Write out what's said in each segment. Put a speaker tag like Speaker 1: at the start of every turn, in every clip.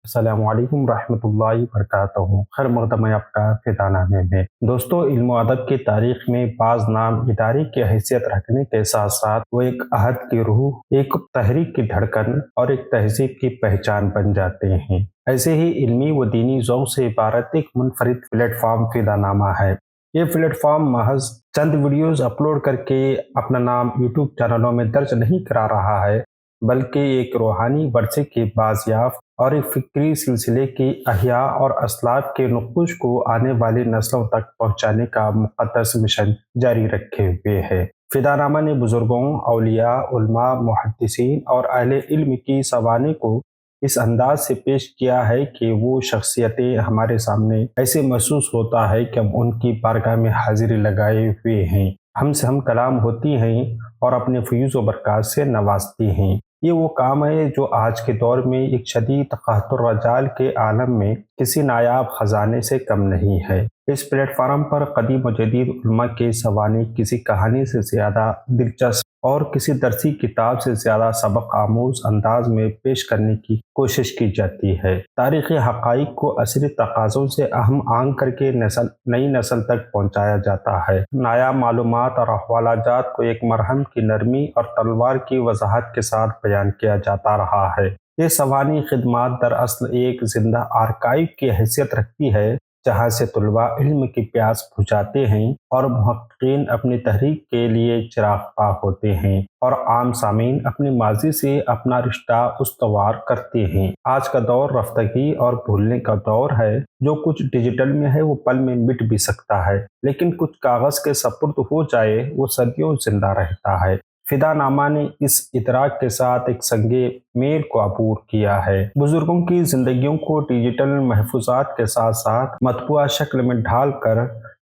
Speaker 1: السلام علیکم ورحمۃ اللہ وبرکاتہ۔ خیر مقدم ہے آپ کا فدا نامے میں۔ دوستو، علم و ادب کی تاریخ میں بعض نام ادارے کی حیثیت رکھنے کے ساتھ ساتھ وہ ایک عہد کی روح، ایک تحریک کی دھڑکن اور ایک تہذیب کی پہچان بن جاتے ہیں۔ ایسے ہی علمی و دینی ذوق سے عبارت ایک منفرد پلیٹ فارم فدا نامہ ہے۔ یہ پلیٹ فارم محض چند ویڈیوز اپلوڈ کر کے اپنا نام یوٹیوب چینلوں میں درج نہیں کرا رہا ہے، بلکہ ایک روحانی ورثے کے بازیافت اور ایک فکری سلسلے کی احیاء اور اسلاف کے نقوش کو آنے والی نسلوں تک پہنچانے کا مقدس مشن جاری رکھے ہوئے ہے۔ فدا نامہ نے بزرگوں، اولیاء، علماء، محدثین اور اہل علم کی سوانح کو اس انداز سے پیش کیا ہے کہ وہ شخصیتیں ہمارے سامنے ایسے محسوس ہوتا ہے کہ ہم ان کی بارگاہ میں حاضری لگائے ہوئے ہیں، ہم سے ہم کلام ہوتی ہیں اور اپنے فیوز و برکات سے نوازتی ہیں۔ یہ وہ کام ہے جو آج کے دور میں ایک شدید قحط الرجال کے عالم میں کسی نایاب خزانے سے کم نہیں ہے۔ اس پلیٹ فارم پر قدیم و جدید علماء کے سوانح کسی کہانی سے زیادہ دلچسپ اور کسی درسی کتاب سے زیادہ سبق آموز انداز میں پیش کرنے کی کوشش کی جاتی ہے۔ تاریخی حقائق کو عصری تقاضوں سے اہم آنکھ کر کے نئی نسل تک پہنچایا جاتا ہے۔ نایاب معلومات اور حوالہ جات کو ایک مرہم کی نرمی اور تلوار کی وضاحت کے ساتھ بیان کیا جاتا رہا ہے۔ یہ سوانح خدمات دراصل ایک زندہ آرکائیو کی حیثیت رکھتی ہے، جہاں سے طلباء علم کی پیاس بجھاتے ہیں اور محققین اپنی تحریک کے لیے چراغ پاک ہوتے ہیں، اور عام سامعین اپنے ماضی سے اپنا رشتہ استوار کرتے ہیں۔ آج کا دور رفتگی اور بھولنے کا دور ہے۔ جو کچھ ڈیجیٹل میں ہے وہ پل میں مٹ بھی سکتا ہے، لیکن کچھ کاغذ کے سپرد ہو جائے وہ صدیوں زندہ رہتا ہے۔ فدا نامہ نے اس ادراک کے ساتھ ایک سنگ میل کو عبور کیا ہے۔ بزرگوں کی زندگیوں کو ڈیجیٹل محفوظات کے ساتھ ساتھ مطبوعہ شکل میں ڈھال کر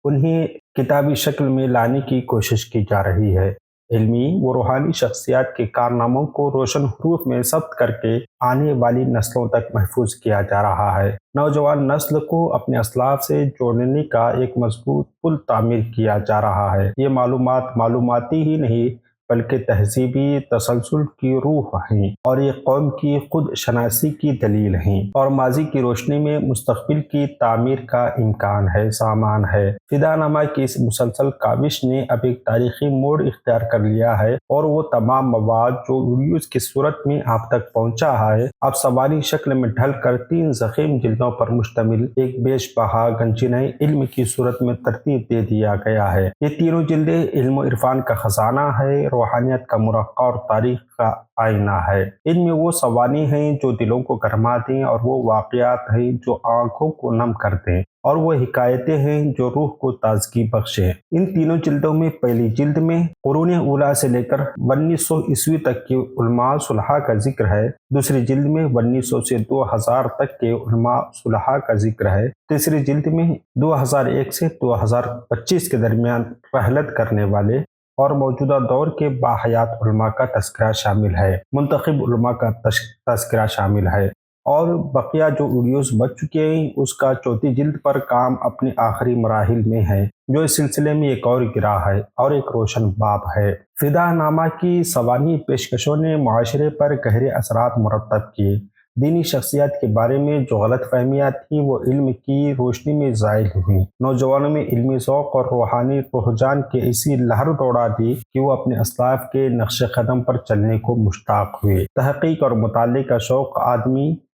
Speaker 1: انہیں کتابی شکل میں لانے کی کوشش کی جا رہی ہے۔ علمی و روحانی شخصیات کے کارناموں کو روشن حروف میں ثبت کر کے آنے والی نسلوں تک محفوظ کیا جا رہا ہے۔ نوجوان نسل کو اپنے اسلاف سے جوڑنے کا ایک مضبوط پل تعمیر کیا جا رہا ہے۔ یہ معلومات معلوماتی ہی نہیں بلکہ تہذیبی تسلسل کی روح ہیں، اور یہ قوم کی خود شناسی کی دلیل ہیں، اور ماضی کی روشنی میں مستقبل کی تعمیر کا امکان ہے، سامان ہے۔ فدا نامہ کی اس مسلسل کاوش نے اب ایک تاریخی موڑ اختیار کر لیا ہے، اور وہ تمام مواد جو ویڈیوز کی صورت میں آپ تک پہنچا ہے اب سوانح شکل میں ڈھل کر 3 ضخیم جلدوں پر مشتمل ایک بیش بہا گنجینہ علم کی صورت میں ترتیب دے دیا گیا ہے۔ یہ تینوں جلدیں علم و عرفان کا خزانہ ہے، روحانیت کا مرقع اور تاریخ کا آئینہ ہے۔ ان میں وہ سوانح ہیں جو دلوں کو گرما دیں، اور وہ واقعات ہیں جو آنکھوں کو نم کر دیں، اور وہ حکایتیں ہیں جو روح کو تازگی بخشیں۔ ان تینوں جلدوں میں پہلی جلد میں قرون اولیٰ سے لے کر 1900 عیسوی تک کے علماء صلحاء کا ذکر ہے، دوسری جلد میں 1900 سے 2000 تک کے علماء صلحاء کا ذکر ہے، تیسری جلد میں 2001 سے 2025 کے درمیان رحلت کرنے والے اور موجودہ دور کے باحیات علماء کا تذکرہ شامل ہے، منتخب علماء کا تذکرہ شامل ہے، اور بقیہ جو ویڈیوز بچ چکے ہیں اس کا چوتھی جلد پر کام اپنے آخری مراحل میں ہے، جو اس سلسلے میں ایک اور گرہ ہے اور ایک روشن باب ہے۔ فدا نامہ کی سوانح پیشکشوں نے معاشرے پر گہرے اثرات مرتب کیے۔ دینی شخصیات کے بارے میں جو غلط فہمیاں تھیں وہ علم کی روشنی میں زائل ہوئیں۔ نوجوانوں میں علمی ذوق اور روحانی رجحان کی ایسی لہر دوڑا دی کہ وہ اپنے اسلاف کے نقش قدم پر چلنے کو مشتاق ہوئے۔ تحقیق اور مطالعے کا شوق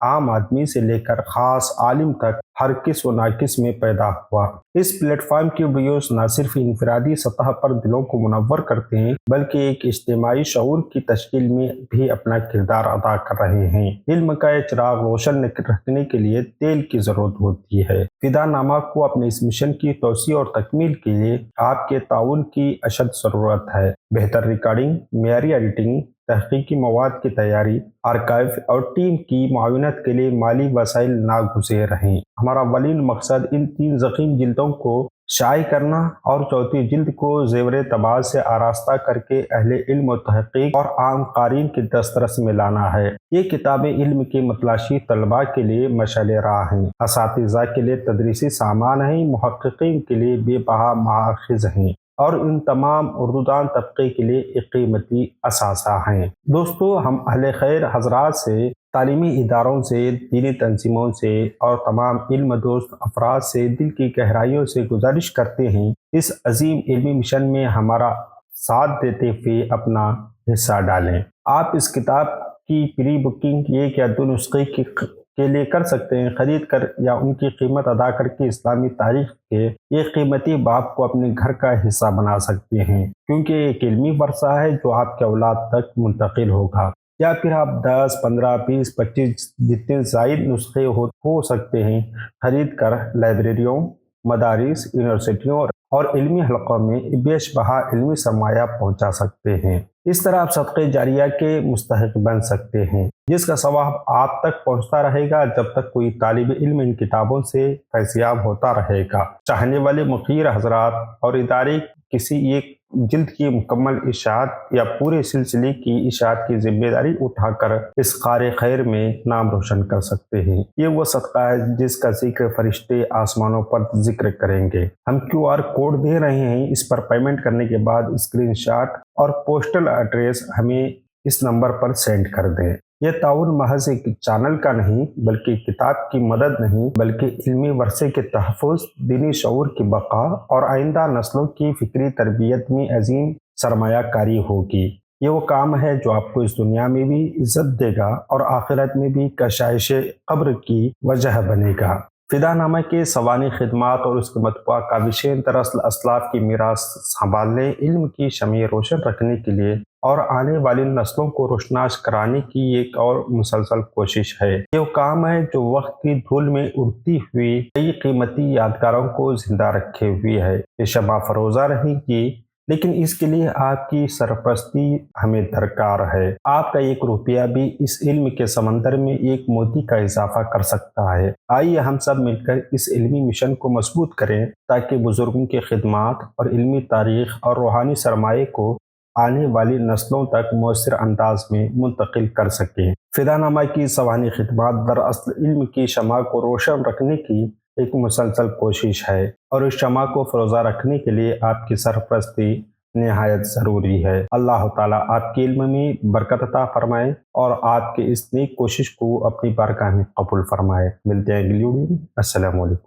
Speaker 1: عام آدمی سے لے کر خاص عالم تک ہر کس و ناقص میں پیدا ہوا۔ اس پلیٹ فارم کی ویڈیوز نہ صرف انفرادی سطح پر دلوں کو منور کرتے ہیں بلکہ ایک اجتماعی شعور کی تشکیل میں بھی اپنا کردار ادا کر رہے ہیں۔ علم کا یہ چراغ روشن رکھنے کے لیے تیل کی ضرورت ہوتی ہے۔ فدا نامہ کو اپنے اس مشن کی توسیع اور تکمیل کے لیے آپ کے تعاون کی اشد ضرورت ہے۔ بہتر ریکارڈنگ، معیاری ایڈیٹنگ، تحقیقی مواد کی تیاری، آرکائیو اور ٹیم کی معاونت کے لیے مالی وسائل ناگزیر ہیں۔ ہمارا اولین مقصد ان 3 ضخیم جلدوں کو شائع کرنا اور چوتھی جلد کو زیور طباعت سے آراستہ کر کے اہل علم و تحقیق اور عام قارئین کی دسترس میں لانا ہے۔ یہ کتابیں علم کے متلاشی طلباء کے لیے مشعل راہ ہیں، اساتذہ کے لیے تدریسی سامان ہیں، محققین کے لیے بے بہا مآخذ ہیں، اور ان تمام اردودان طبقے کے لیے ایک قیمتی اثاثہ ہیں۔ دوستو، ہم اہل خیر حضرات سے تعلیمی اداروں سے، دینی تنظیموں سے اور تمام علم دوست افراد سے دل کی گہرائیوں سے گزارش کرتے ہیں اس عظیم علمی مشن میں ہمارا ساتھ دیتے ہوئے اپنا حصہ ڈالیں۔ آپ اس کتاب کی پری بکنگ ایک یا دو نسخے کے لیے کر سکتے ہیں، خرید کر یا ان کی قیمت ادا کر کے اسلامی تاریخ کے ایک قیمتی باب کو اپنے گھر کا حصہ بنا سکتے ہیں، کیونکہ ایک علمی ورثہ ہے جو آپ کے اولاد تک منتقل ہوگا۔ یا پھر آپ 10، 15، 20، 25 جتنے زائد نسخے ہو سکتے ہیں خرید کر لائبریریوں، مدارس، یونیورسٹیوں اور علمی حلقوں میں بیش بہا علمی سرمایہ پہنچا سکتے ہیں۔ اس طرح آپ صدقہ جاریہ کے مستحق بن سکتے ہیں، جس کا ثواب آپ تک پہنچتا رہے گا جب تک کوئی طالب علم ان کتابوں سے فیضیاب ہوتا رہے گا۔ چاہنے والے مخیر حضرات اور ادارے کسی ایک جلد کی مکمل اشاعت یا پورے سلسلے کی اشاعت کی ذمہ داری اٹھا کر اس کار خیر میں نام روشن کر سکتے ہیں۔ یہ وہ صدقہ ہے جس کا ذکر فرشتے آسمانوں پر ذکر کریں گے۔ ہم QR کوڈ دے رہے ہیں، اس پر پیمنٹ کرنے کے بعد اسکرین شاٹ اور پوسٹل ایڈریس ہمیں اس نمبر پر سینڈ کر دیں۔ یہ تعاون محض ایک چینل کا نہیں بلکہ کتاب کی مدد نہیں بلکہ علمی ورثے کے تحفظ، دینی شعور کی بقا اور آئندہ نسلوں کی فکری تربیت میں عظیم سرمایہ کاری ہوگی۔ یہ وہ کام ہے جو آپ کو اس دنیا میں بھی عزت دے گا اور آخرت میں بھی کشائش قبر کی وجہ بنے گا۔ فدا نامہ کے سوانح خدمات اور اس کے مطبوعہ کاوشیں دراصل اسلاف کی میراث سنبھالنے، علم کی شمع روشن رکھنے کے لیے اور آنے والی نسلوں کو روشناس کرانے کی ایک اور مسلسل کوشش ہے۔ یہ وہ کام ہے جو وقت کی دھول میں اڑتی ہوئی کئی قیمتی یادگاروں کو زندہ رکھے ہوئے ہے۔ یہ شمع فروزہ رہے گی، لیکن اس کے لیے آپ کی سرپرستی ہمیں درکار ہے۔ آپ کا ایک روپیہ بھی اس علم کے سمندر میں ایک موتی کا اضافہ کر سکتا ہے۔ آئیے ہم سب مل کر اس علمی مشن کو مضبوط کریں تاکہ بزرگوں کی خدمات اور علمی تاریخ اور روحانی سرمایے کو آنے والی نسلوں تک مؤثر انداز میں منتقل کر سکیں۔ فدا نامہ کی سوانح خدمات دراصل علم کی شمع کو روشن رکھنے کی ایک مسلسل کوشش ہے، اور اس شمع کو فروزہ رکھنے کے لیے آپ کی سرپرستی نہایت ضروری ہے۔ اللہ تعالیٰ آپ کے علم میں برکت عطا فرمائے اور آپ کے اس نیک کوشش کو اپنی بارگاہ میں قبول فرمائے۔ ملتے ہیں اگلی ویڈیو میں۔ السلام علیکم۔